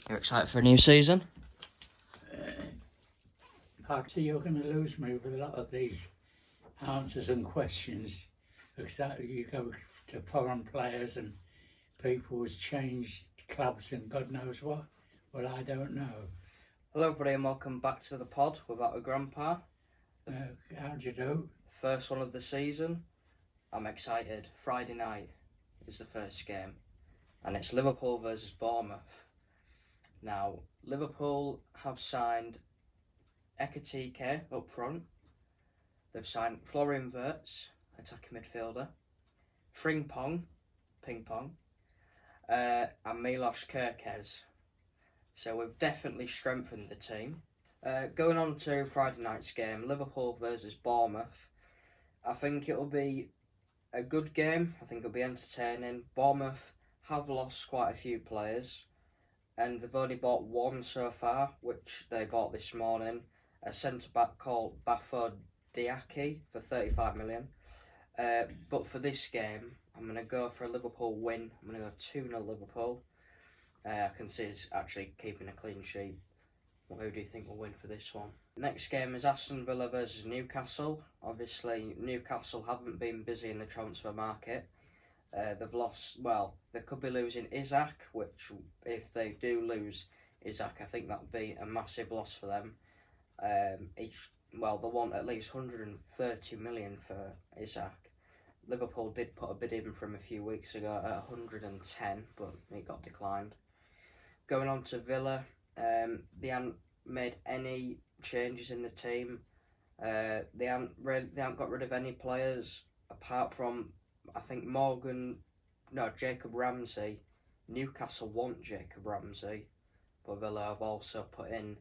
You're excited for a new season? Party, you're going to lose me with a lot of these answers and questions because you go to foreign players and people who's changed clubs and God knows what. Well, I don't know. Hello everybody and welcome back to the pod without a grandpa. How do you do? First one of the season. I'm excited. Friday night is the first game and it's Liverpool versus Bournemouth. Now, Liverpool have signed Ekitike up front. They've signed Florian Wirtz, attacking midfielder, Frimpong, ping pong, and Milos Kerkez. So we've definitely strengthened the team. Going on to Friday night's game, Liverpool versus Bournemouth. I think it'll be a good game. I think it'll be entertaining. Bournemouth have lost quite a few players, and they've only bought one so far, which they bought this morning, a centre-back called Bafo Diaki for 35 million. But for this game, I'm going to go for a Liverpool win. I'm going to go 2-0 Liverpool. I can see it's actually keeping a clean sheet. Well, who do you think will win for this one? Next game is Aston Villa versus Newcastle. Obviously, Newcastle haven't been busy in the transfer market. They've lost, they could be losing Isaac, which if they do lose Isaac, I think that would be a massive loss for them. They want at least 130 million for Isaac. Liverpool did put a bid in for him a few weeks ago at 110, but it got declined. Going on to Villa, they haven't made any changes in the team. They haven't got rid of any players apart from, I think, Jacob Ramsey. Newcastle want Jacob Ramsey, but Villa have also put in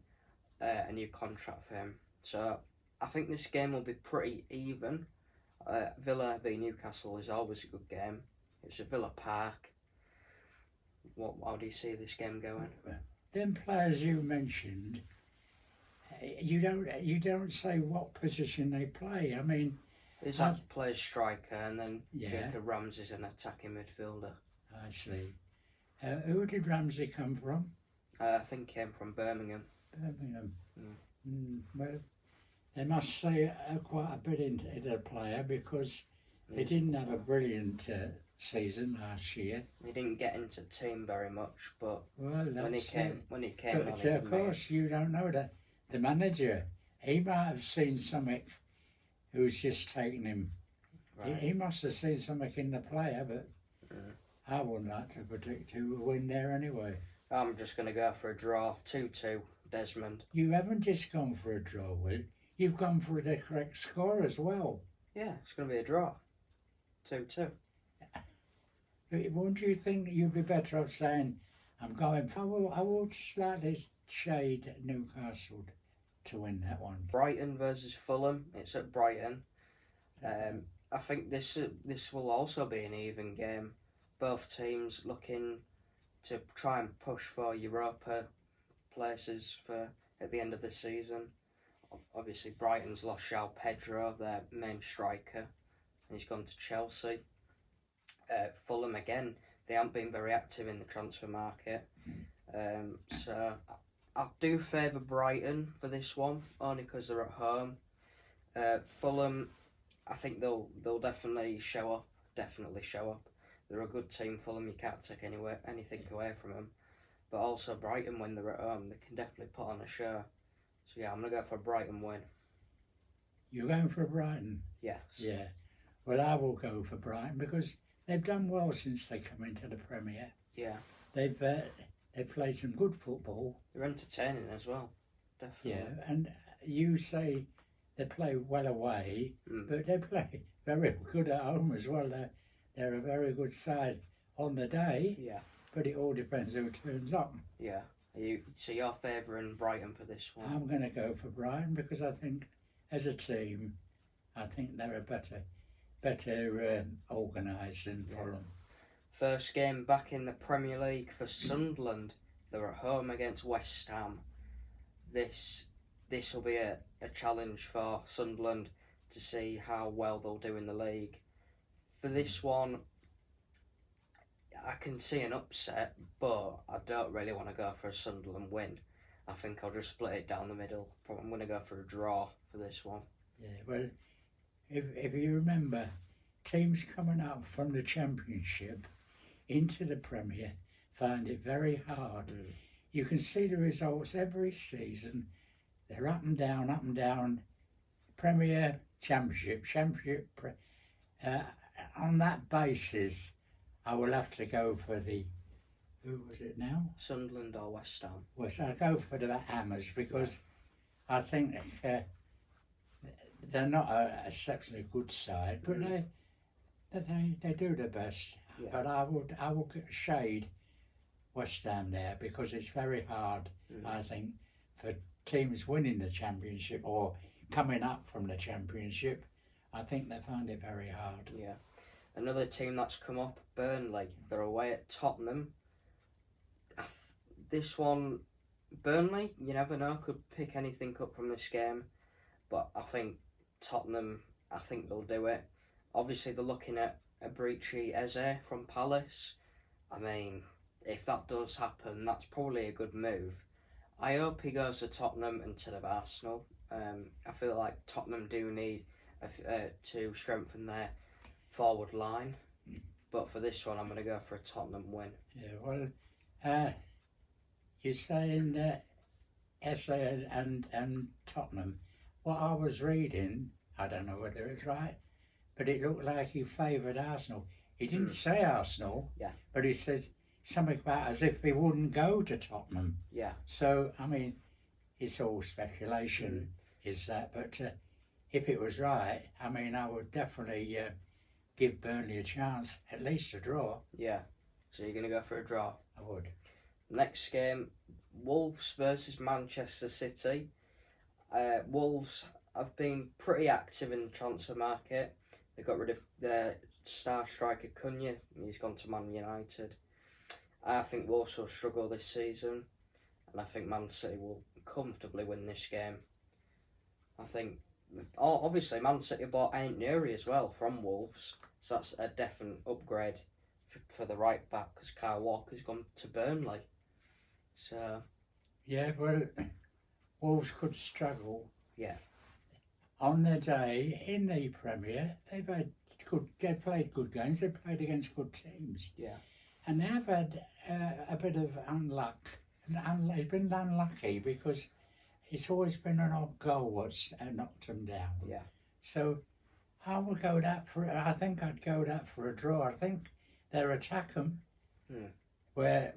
a new contract for him. So I think this game will be pretty even. Villa v Newcastle is always a good game. It's at Villa Park. How do you see this game going? Them players you mentioned, you don't say what position they play. I mean, Isaac plays striker, and then Jacob Ramsey's an attacking midfielder. I see. Who did Ramsey come from? I think came from Birmingham. Birmingham. Well, they must say quite a bit into the player because they didn't have a brilliant season last year. He didn't get into the team very much, but when he came but of course, you don't know that the manager. He might have seen something. Who's just taken him? Right. He must have seen something in the player, but I wouldn't like to predict who will win there anyway. I'm just going to go for a draw, 2-2, Desmond. You haven't just gone for a draw, Will. You've gone for the correct score as well. Yeah, it's going to be a draw, 2-2. Wouldn't you think you'd be better off saying, I'm going for... I will slightly shade Newcastle to win that one. Brighton versus Fulham. It's at Brighton. I think this will also be an even game. Both teams looking to try and push for Europa places at the end of the season. Obviously, Brighton's lost João Pedro, their main striker, and he's gone to Chelsea. Fulham again, they haven't been very active in the transfer market. So I do favour Brighton for this one, only because they're at home. Fulham, I think they'll definitely show up. They're a good team, Fulham. You can't take anything away from them. But also Brighton, when they're at home, they can definitely put on a show. So yeah, I'm going to go for a Brighton win. You're going for Brighton? Yes. Yeah. Well, I will go for Brighton because they've done well since they come into the Premier. Yeah. They've played some good football. They're entertaining as well, definitely. Yeah, and you say they play well away, but they play very good at home as well. They're a very good side on the day. Yeah. But it all depends who turns up. Yeah. So you're favouring Brighton for this one? I'm going to go for Brighton because I think, as a team, I think they're a better organised than Fulham. First game back in the Premier League for Sunderland. They're at home against West Ham. This will be a challenge for Sunderland to see how well they'll do in the league. For this one, I can see an upset, but I don't really want to go for a Sunderland win. I think I'll just split it down the middle. I'm going to go for a draw for this one. Yeah, well, if you remember, teams coming up from the Championship into the Premier find it very hard. You can see the results every season. They're up and down, up and down. Premier, Championship. On that basis, I will have to go for the, who was it now? Sunderland or West Ham? Well, so I'll go for the Hammers because I think they're not a exceptionally good side, but they do their best. Yeah. But I would shade West Ham there because it's very hard, I think, for teams winning the Championship or coming up from the Championship. I think they find it very hard. Yeah. Another team that's come up, Burnley. They're away at Tottenham. This one, Burnley, you never know, could pick anything up from this game. But I think Tottenham, I think they'll do it. Obviously, they're looking at Abrici Eze from Palace. I mean, if that does happen, that's probably a good move. I hope he goes to Tottenham instead of Arsenal. I feel like Tottenham do need to strengthen their forward line. But for this one, I'm going to go for a Tottenham win. Yeah, well, you're saying Eze and Tottenham. What I was reading, I don't know whether it's right, but it looked like he favoured Arsenal. He didn't say Arsenal, but he said something about as if he wouldn't go to Tottenham. Yeah. So, I mean, it's all speculation, is that, but if it was right, I mean, I would definitely give Burnley a chance, at least a draw. Yeah. So you're going to go for a draw? I would. Next game, Wolves versus Manchester City. Wolves have been pretty active in the transfer market. They got rid of their star striker Cunha. He's gone to Man United. I think Wolves will struggle this season, and I think Man City will comfortably win this game. I think, obviously, Man City bought Ant Nuri as well from Wolves, so that's a definite upgrade for the right back because Kyle Walker's gone to Burnley. So, yeah, well, Wolves could struggle. Yeah. On their day in the Premier, they played good games. They played against good teams. Yeah. And they have had a bit of unluck. They've been unlucky because it's always been an odd goal what's knocked them down. Yeah. So I would go that for. I think I'd go that for a draw. I think their attack them, where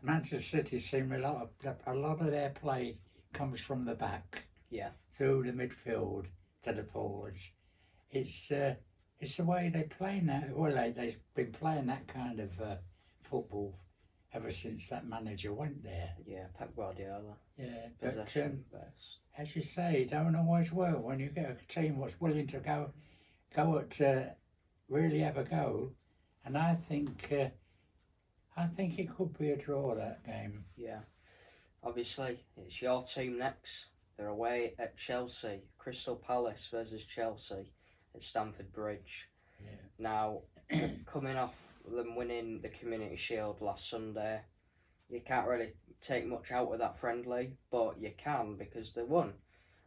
Manchester City seem a lot of their play comes from the back. Yeah. Through the midfield to the forwards. It's the way they play now. Well, they've been playing that kind of football ever since that manager went there. Yeah, Pep Guardiola. Yeah, Possession best. As you say, it don't always work when you get a team what's willing to go at really have a go. And I think it could be a draw, that game. Yeah. Obviously, it's your team next. They're away at Chelsea. Crystal Palace versus Chelsea at Stamford Bridge. Yeah. Now, coming off them winning the Community Shield last Sunday, you can't really take much out of that friendly, but you can because they won.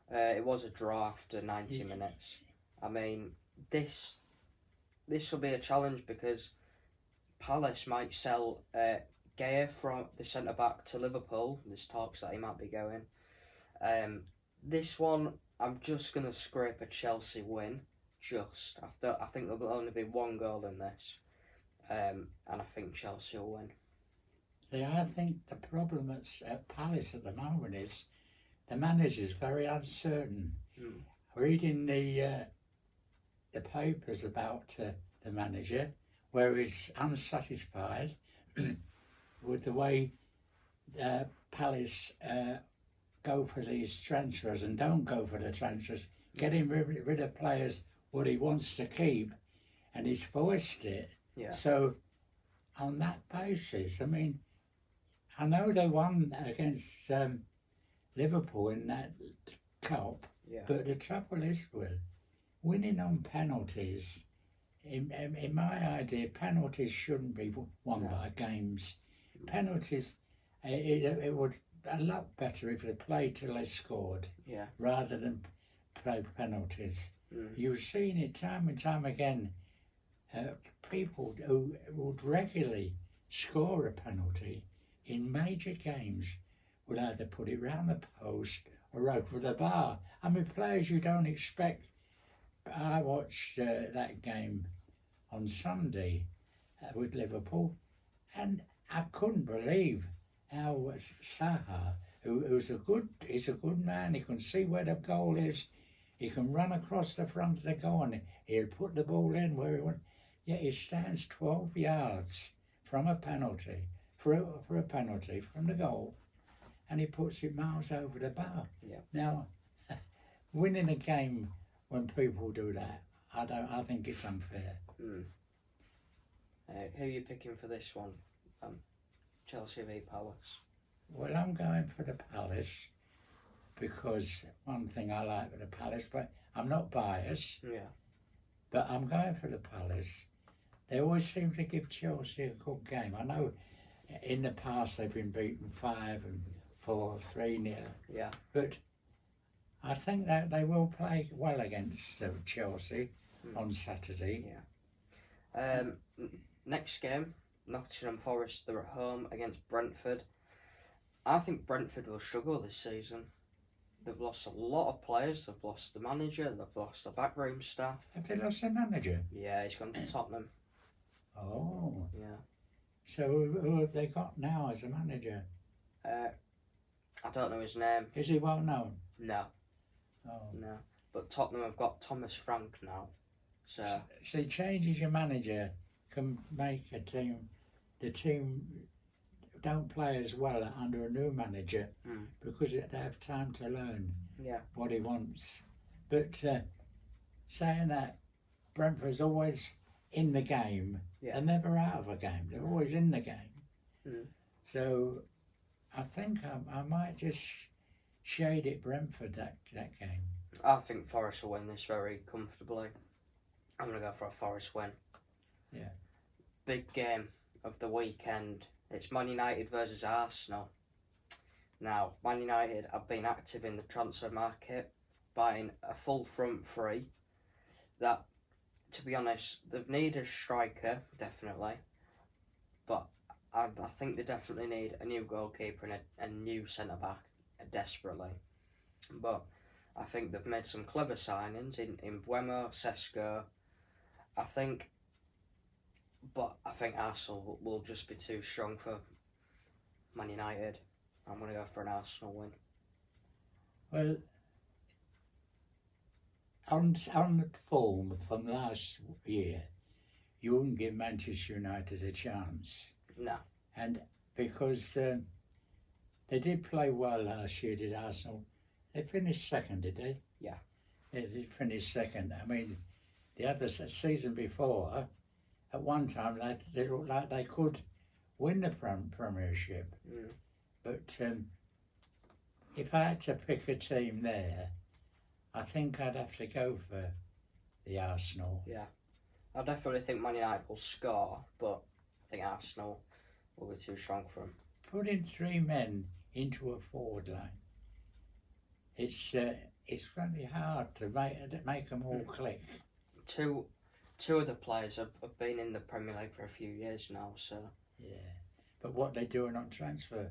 It was a draw after 90 minutes. I mean, this will be a challenge because Palace might sell Gaya from the centre-back to Liverpool. There's talks that he might be going. This one, I'm just going to scrape a Chelsea win. I think there'll only be one goal in this. And I think Chelsea will win. Yeah, I think the problem at Palace at the moment is the manager's very uncertain. Reading the papers about the manager, where he's unsatisfied with the way Palace go for these transfers and don't go for the transfers, getting rid of players what he wants to keep, and he's voiced it. Yeah. So on that basis, I mean, I know they won against Liverpool in that cup, but the trouble is, winning on penalties in my idea, penalties shouldn't be won No. by games. Penalties, it would a lot better if they played till they scored, Yeah. rather than play penalties. Mm. You've seen it time and time again. People who would regularly score a penalty in major games would either put it round the post or over the bar. I mean, players you don't expect. I watched that game on Sunday with Liverpool, and I couldn't believe how Saha, who's he's a good man. He can see where the goal is. He can run across the front of the goal and he'll put the ball in where he wants. Yet he stands 12 yards from a penalty, for a penalty from the goal, and he puts it miles over the bar. Yeah. Now, winning a game when people do that, I think it's unfair. Mm. Who are you picking for this one? Chelsea v Palace. Well, I'm going for the Palace because one thing I like with the Palace, but I'm not biased. Yeah. But I'm going for the Palace. They always seem to give Chelsea a good game. I know in the past they've been beaten 5-4, 3-0. Yeah. But I think that they will play well against Chelsea on Saturday. Yeah. Next game, Nottingham Forest, they're at home against Brentford. I think Brentford will struggle this season. They've lost a lot of players. They've lost the manager. They've lost the backroom staff. Have they lost their manager? Yeah, he's gone to Tottenham. Oh. Yeah. So who have they got now as a manager? I don't know his name. Is he well known? No. Oh. No. But Tottenham have got Thomas Frank now. So changes your manager can make the team don't play as well under a new manager because they have time to learn what he wants. But saying that, Brentford's always in the game. They're never out of a game. They're always in the game. So I think I might just shade it Brentford that game. I think Forest will win this very comfortably. I'm going to go for a Forest win. Yeah. Big game of the weekend. It's Man United versus Arsenal. Now, Man United have been active in the transfer market, buying a full front three. That, to be honest, they need a striker, definitely. But I think they definitely need a new goalkeeper and a new centre-back, desperately. But I think they've made some clever signings in Buemo, Sesko. I think Arsenal will just be too strong for Man United. I'm going to go for an Arsenal win. Well, on the form from last year, you wouldn't give Manchester United a chance. No. And because they did play well last year, did Arsenal? They finished second, did they? Yeah. They did finish second. I mean, the other season before, at one time, they looked like they could win the Premiership. But if I had to pick a team there, I think I'd have to go for the Arsenal. Yeah. I definitely think Man United will score, but I think Arsenal will be too strong for them. Putting 3 men into a forward line, it's really hard to make them all click. Two of the players have been in the Premier League for a few years now, so... Yeah, but what they're doing on transfer.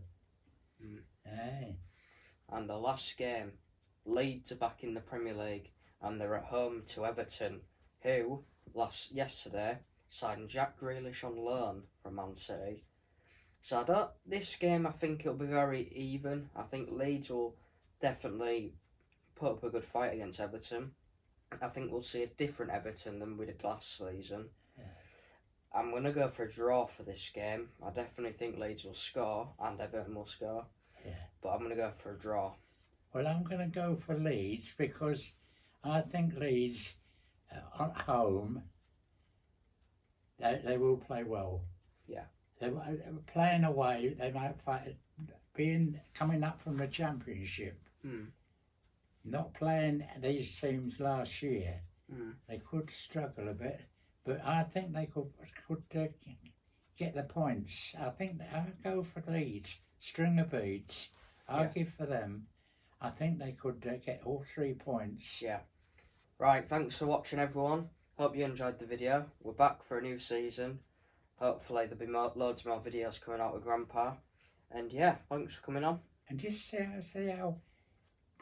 Hey. And the last game, Leeds are back in the Premier League, and they're at home to Everton, who, yesterday, signed Jack Grealish on loan from Man City. So this game, I think it'll be very even. I think Leeds will definitely put up a good fight against Everton. I think we'll see a different Everton than we did last season. Yeah. I'm going to go for a draw for this game. I definitely think Leeds will score and Everton will score. Yeah. But I'm going to go for a draw. Well, I'm going to go for Leeds because I think Leeds at home, they will play well. Yeah. They playing away, they might fight, coming up from the Championship. Not playing these teams last year, they could struggle a bit. But I think they could get the points. I think I'll go for Leeds. String of beads. I'll give for them. I think they could get all 3 points. Yeah. Right, thanks for watching, everyone. Hope you enjoyed the video. We're back for a new season. Hopefully there'll be loads more videos coming out with Grandpa. And yeah, thanks for coming on. And just see how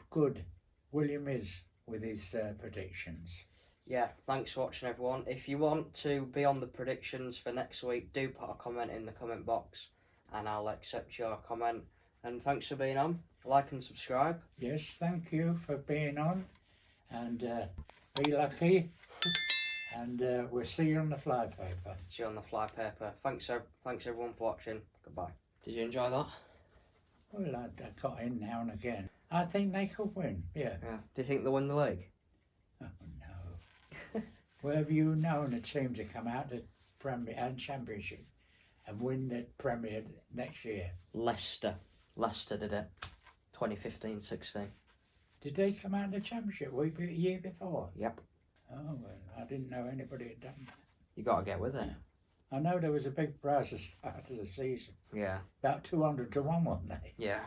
good William is with his predictions. Yeah, thanks for watching, everyone. If you want to be on the predictions for next week, do put a comment in the comment box and I'll accept your comment. And thanks for being on. Like and subscribe. Yes, thank you for being on. And be lucky. And we'll see you on the flypaper. See you on the flypaper. Thanks everyone for watching. Goodbye. Did you enjoy that? Well, I got in now and again. I think they could win, yeah. Do you think they'll win the league? Oh, no. Where have you known a team to come out the Premier and Championship and win the Premier next year? Leicester did it. 2015-16. Did they come out the Championship a year before? Yep. Oh, well, I didn't know anybody had done that. You got to get with it. I know there was a big prize at the start of the season. Yeah. About 200 to 1, wasn't they? Yeah.